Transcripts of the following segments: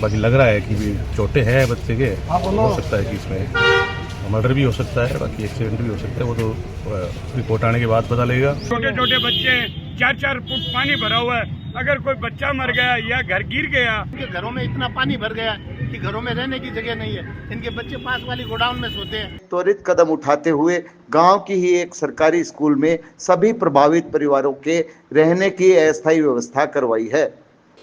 बाकी लग रहा है कि भी चोटें हैं बच्चे के, हो सकता है कि इसमें मर्डर भी हो सकता है, बाकी एक्सीडेंट भी हो सकता है, वो तो रिपोर्ट आने के बाद पता लगेगा। छोटे छोटे बच्चे हैं, 4-4 फुट पानी भरा हुआ है, अगर कोई बच्चा मर गया या घर गिर गया, इनके घरों में इतना पानी भर गया कि घरों में रहने की जगह नहीं है। इनके बच्चे पास वाली गोडाउन में सोते हैं। त्वरित कदम उठाते हुए गांव की ही एक सरकारी स्कूल में सभी प्रभावित परिवारों के रहने की अस्थायी व्यवस्था करवाई है।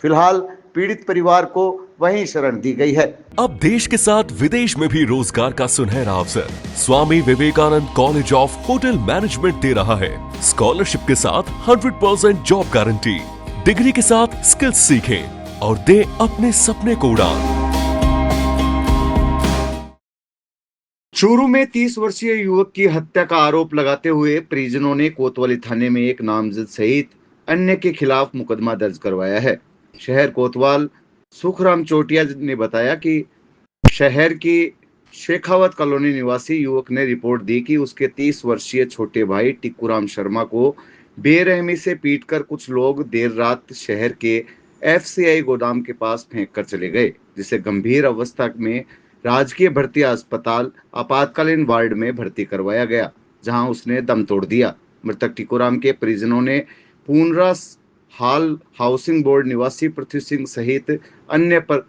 फिलहाल पीड़ित परिवार को वहीं शरण दी गई है। अब देश के साथ विदेश में भी रोजगार का सुनहरा अवसर Swami Vivekananda college of hotel management दे रहा है। स्कॉलरशिप के साथ 100% जॉब गारंटी, डिग्री के साथ स्किल्स सीखें और दे अपने सपने को उड़ान। चूरू में 30 वर्षीय युवक की हत्या का आरोप लगाते हुए परिजनों ने कोतवाली थाने में एक नामजद सहित अन्य के खिलाफ मुकदमा दर्ज करवाया है। शहर कोतवाल सुखराम चोटिया ने बताया कि शहर की शेखावत कॉलोनी निवासी युवक ने रिपोर्ट दी कि उसके 30 वर्षीय छोटे भाई टिक्कूराम शर्मा को बेरहमी से पीटकर कुछ लोग देर रात शहर के FCI गोदाम के पास फेंक कर चले गए, जिसे गंभीर अवस्था में राजकीय भर्ती अस्पताल आपातकालीन वार्ड में भर्ती करवाया गया, जहां उसने दम तोड़ दिया। मृतक टिक्कूराम के परिजनों ने पूनरा हाल हाउसिंग बोर्ड निवासी पृथ्वी सिंह सहित अन्य पर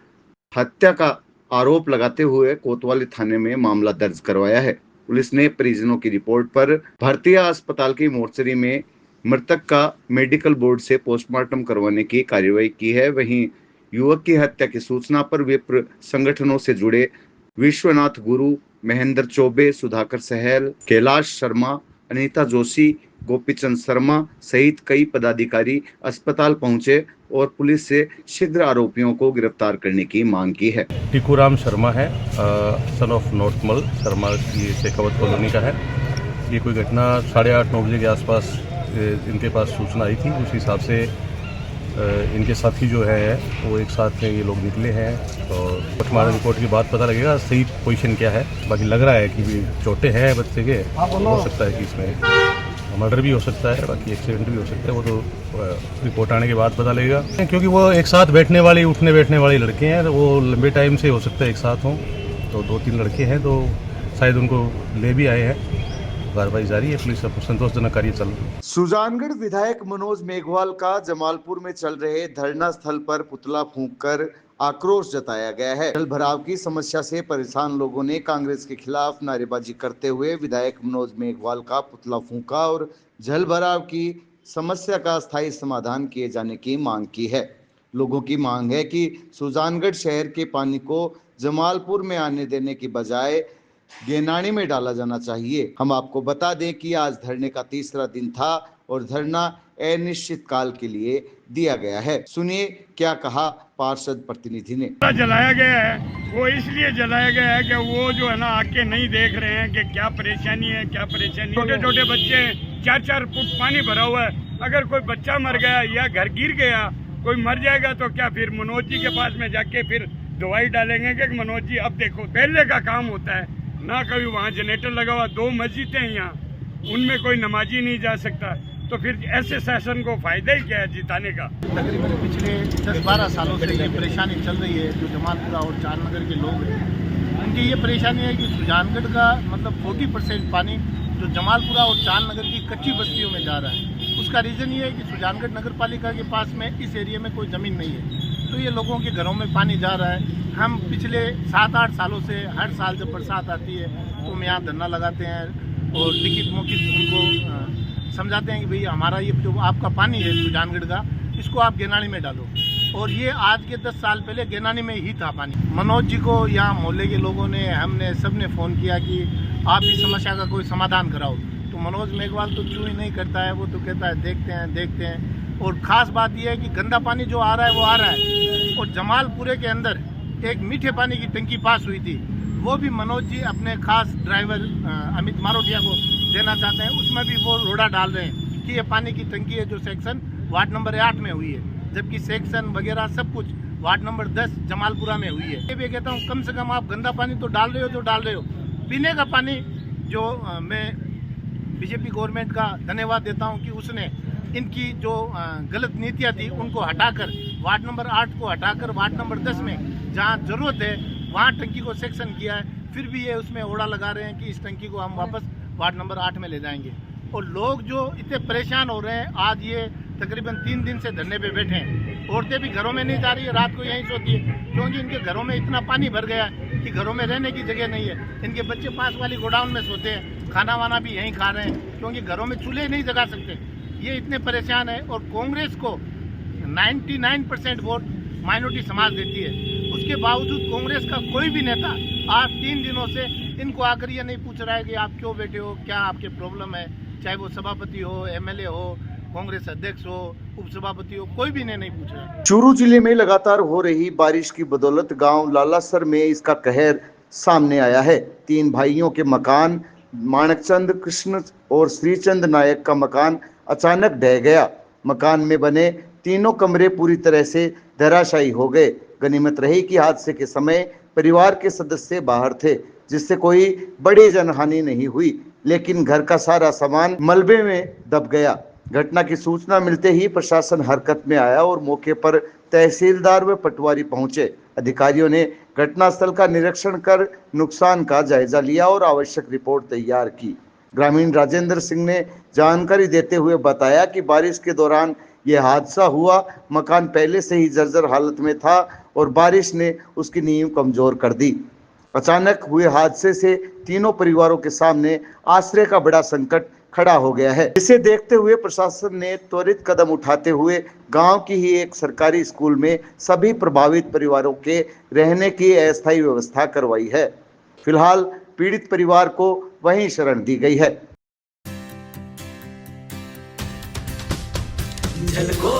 हत्या का आरोप लगाते हुए कोतवाली थाने में मामला दर्ज करवाया है। पुलिस ने परिजनों की रिपोर्ट पर भरतिया अस्पताल की मोर्चरी में मृतक का मेडिकल बोर्ड से पोस्टमार्टम करवाने की कार्रवाई की है। वहीं युवक की हत्या की सूचना पर विप्र संगठनों से जुड़े विश्वनाथ गुरु, महेंद्र चौबे, सुधाकर सहल, कैलाश शर्मा, अनीता जोशी, गोपीचंद शर्मा सहित कई पदाधिकारी अस्पताल पहुंचे और पुलिस से शीघ्र आरोपियों को गिरफ्तार करने की मांग की है। टिक्कूराम शर्मा है, सन ऑफ नॉर्थमल शर्मा, ये शेखावत कॉलोनी का है। ये कोई घटना 8:30-9 बजे के आसपास इनके पास सूचना आई थी। उस हिसाब से इनके साथी जो है वो एक साथ में ये लोग निकले हैं और पोस्टमार्टम रिपोर्ट के बाद पता लगेगा सही पोजीशन क्या है। बाकी लग रहा है कि भी चोटें हैं बच्चे के, हो सकता है कि इसमें मर्डर भी हो सकता है, बाकी एक्सीडेंट भी हो सकता है, वो तो रिपोर्ट आने के बाद पता लगेगा। क्योंकि वो एक साथ बैठने वाले, उठने बैठने वाले लड़के हैं, तो वो लंबे टाइम से हो सकता है एक साथ हों। तो 2-3 लड़के हैं, तो शायद उनको ले भी आए हैं। कार्रवाई जारी है, पुलिस संतोषजनक कार्य चल रहा है। सुजानगढ़ विधायक मनोज मेघवाल का जमालपुर में चल रहे धरना स्थल पर पुतला फूंककर आक्रोश जताया गया है। जल भराव की समस्या से परेशान लोगों ने कांग्रेस के खिलाफ नारेबाजी करते हुए विधायक मनोज मेघवाल का पुतला फूंका और जल भराव की समस्या का स्थायी समाधान किए जाने की मांग की है। लोगों की मांग है कि सुजानगढ़ शहर के पानी को जमालपुर में आने देने की बजाय गेनानी में डाला जाना चाहिए। हम आपको बता दें कि आज धरने का 3रा दिन था और धरना अनिश्चित काल के लिए दिया गया है। सुनिए क्या कहा पार्षद प्रतिनिधि ने। जलाया गया है वो इसलिए जलाया गया है कि वो जो है ना आके नहीं देख रहे हैं कि क्या परेशानी है, क्या परेशानी। छोटे छोटे बच्चे हैं, 4-4 फुट पानी भरा हुआ है, अगर कोई बच्चा मर गया या घर गिर गया, कोई मर जाएगा तो क्या फिर मनोज जी के पास में जाके फिर दवाई डालेंगे कि मनोज जी अब देखो पहले का काम होता है ना, कभी वहाँ जनरेटर लगा हुआ, 2 मस्जिदें हैं यहाँ, उनमें कोई नमाजी नहीं जा सकता, तो फिर ऐसे शासन को फायदा ही क्या है जिताने का। तकरीबन पिछले 10-12 सालों से ये परेशानी चल रही है। जो जमालपुरा और चारनगर के लोग हैं उनकी ये परेशानी है कि सुजानगढ़ का मतलब 40% पानी जो जमालपुरा और चारनगर की कच्ची बस्तियों में जा रहा है। उसका रीज़न ये है कि सुजानगढ़ नगर पालिका के पास में इस एरिया में कोई ज़मीन नहीं है, तो ये लोगों के घरों में पानी जा रहा है। हम पिछले 7-8 सालों से हर साल जब बरसात आती है तो हम यहाँ धरना लगाते हैं और लिखित मौखित उनको समझाते हैं कि भाई हमारा ये जो आपका पानी है सुजानगढ़ का, इसको आप गेनानी में डालो। और ये आज के 10 साल पहले गेनानी में ही था पानी। मनोज जी को यहाँ मोहल्ले के लोगों ने, हमने सब ने फ़ोन किया कि आप इस समस्या का कोई समाधान कराओ, तो मनोज मेघवाल तो क्यों ही नहीं करता है, वो तो कहता है देखते हैं। और ख़ास बात यह है कि गंदा पानी जो आ रहा है वो आ रहा है। और जमालपुरे के अंदर एक मीठे पानी की टंकी पास हुई थी, वो भी मनोज जी अपने खास ड्राइवर अमित मारोटिया को देना चाहते हैं। उसमें भी वो रोड़ा डाल रहे हैं कि ये पानी की टंकी है जो सेक्शन वार्ड नंबर 8 में हुई है, जबकि सेक्शन वगैरह सब कुछ वार्ड नंबर 10 जमालपुरा में हुई है। ये भी कहता हूँ कम से कम आप गंदा पानी तो डाल रहे हो, पीने का पानी जो मैं बीजेपी गवर्नमेंट का धन्यवाद देता हूँ कि उसने इनकी जो गलत नीतियाँ थी उनको हटाकर वार्ड नंबर 8 को हटाकर वार्ड नंबर 10 में जहाँ जरूरत है वहाँ टंकी को सेक्शन किया है, फिर भी ये उसमें ओड़ा लगा रहे हैं कि इस टंकी को हम वापस वार्ड नंबर 8 में ले जाएंगे। और लोग जो इतने परेशान हो रहे हैं, आज ये तकरीबन 3 दिन से धरने पे बैठे हैं। औरतें भी घरों में नहीं जा रही है, रात को यहीं सोती है, क्योंकि इनके घरों में इतना पानी भर गया कि घरों में रहने की जगह नहीं है। इनके बच्चे पास वाली गोडाउन में सोते हैं, खाना वाना भी यहीं खा रहे हैं, क्योंकि घरों में चूल्हे नहीं जगा सकते। ये इतने परेशान है। और कांग्रेस को 99% वोट माइनॉरिटी समाज देती है, उसके बावजूद कांग्रेस का कोई भी नेता आज 3 दिनों से इनको आकर ये नहीं पूछ रहा है कि आप क्यों बैठे हो, क्या आपके प्रॉब्लम है। चाहे वो सभापति हो, एमएलए हो, कांग्रेस अध्यक्ष हो, उपसभापति हो, कोई भी ने नहीं पूछा। चूरू जिले में लगातार हो रही बारिश की बदौलत गांव लालासर में इसका कहर सामने आया है। 3 भाइयों के मकान, माणकचंद, कृष्ण और श्रीचंद नायक का मकान अचानक ढह गया। मकान में बने तीनों कमरे पूरी तरह से धराशायी हो गए। गनीमत रही कि हादसे के समय परिवार के सदस्य बाहर थे, जिससे कोई बड़ी जनहानि नहीं हुई, लेकिन घर का सारा सामान मलबे में दब गया। घटना की सूचना मिलते ही प्रशासन हरकत में आया और मौके पर तहसीलदार व पटवारी पहुंचे। अधिकारियों ने घटनास्थल का निरीक्षण कर नुकसान का जायजा लिया और आवश्यक रिपोर्ट तैयार की। ग्रामीण राजेंद्र सिंह ने जानकारी देते हुए बताया कि बारिश के दौरान यह हादसा हुआ। मकान पहले से ही जर्जर हालत में था और बारिश ने उसकी नींव कमजोर कर दी। अचानक हुए हादसे से तीनों परिवारों के सामने आश्रय का बड़ा संकट खड़ा हो गया है। इसे देखते हुए प्रशासन ने त्वरित कदम उठाते हुए गांव की ही एक सरकारी स्कूल में सभी प्रभावित परिवारों के रहने की अस्थायी व्यवस्था करवाई है। फिलहाल पीड़ित परिवार को वहीं शरण दी गई है। झलको